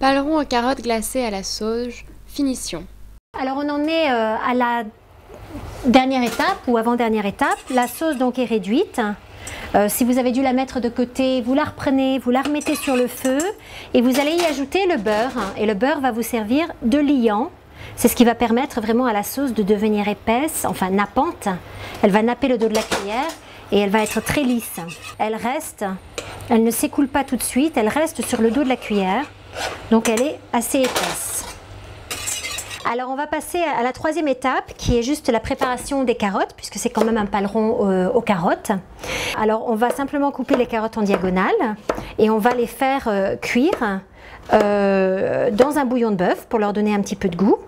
Paleron aux carottes glacées à la sauge, finition. Alors on en est à la dernière étape ou avant-dernière étape. La sauce donc est réduite. Si vous avez dû la mettre de côté, vous la reprenez, vous la remettez sur le feu et vous allez y ajouter le beurre. Et le beurre va vous servir de liant. C'est ce qui va permettre vraiment à la sauce de devenir épaisse, enfin nappante. Elle va napper le dos de la cuillère et elle va être très lisse. Elle ne s'écoule pas tout de suite, elle reste sur le dos de la cuillère. Donc elle est assez épaisse. Alors on va passer à la troisième étape qui est juste la préparation des carottes puisque c'est quand même un paleron aux carottes. Alors on va simplement couper les carottes en diagonale et on va les faire cuire dans un bouillon de bœuf pour leur donner un petit peu de goût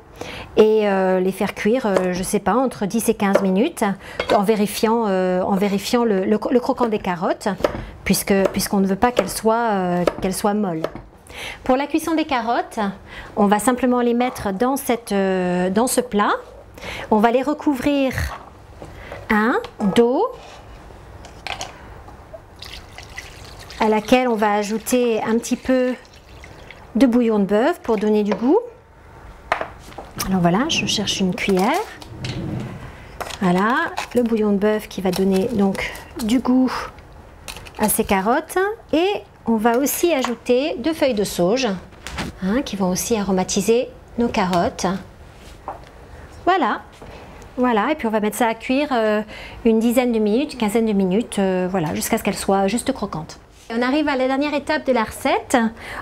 et les faire cuire, je sais pas, entre 10 et 15 minutes en vérifiant le croquant des carottes puisqu'on ne veut pas qu'elles soient molles. Pour la cuisson des carottes, on va simplement les mettre dans ce plat. On va les recouvrir d'eau à laquelle on va ajouter un petit peu de bouillon de bœuf pour donner du goût. Alors voilà, je cherche une cuillère. Voilà, le bouillon de bœuf qui va donner donc du goût à ces carottes et on va aussi ajouter 2 feuilles de sauge qui vont aussi aromatiser nos carottes. Voilà, et puis on va mettre ça à cuire une dizaine de minutes, une quinzaine de minutes, voilà, jusqu'à ce qu'elles soient juste croquantes. On arrive à la dernière étape de la recette.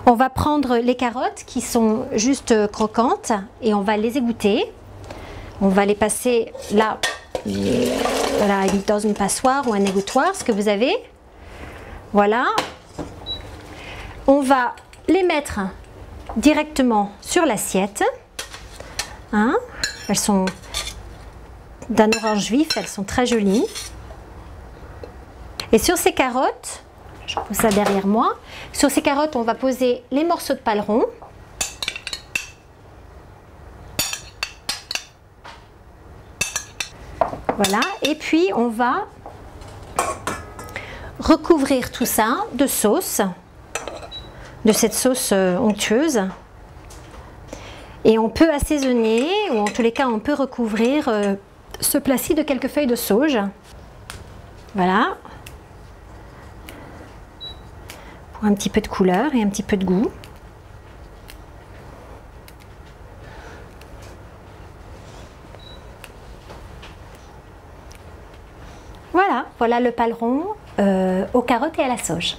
On va prendre les carottes qui sont juste croquantes et on va les égoutter. On va les passer là, voilà, dans une passoire ou un égouttoir, ce que vous avez. Voilà. On va les mettre directement sur l'assiette. Elles sont d'un orange vif, elles sont très jolies. Et sur ces carottes, je pose ça derrière moi, sur ces carottes on va poser les morceaux de paleron. Voilà, et puis on va recouvrir tout ça de sauce. De cette sauce onctueuse et on peut assaisonner ou en tous les cas on peut recouvrir ce plat-ci de quelques feuilles de sauge. Voilà, pour un petit peu de couleur et un petit peu de goût. Voilà le paleron aux carottes et à la sauge.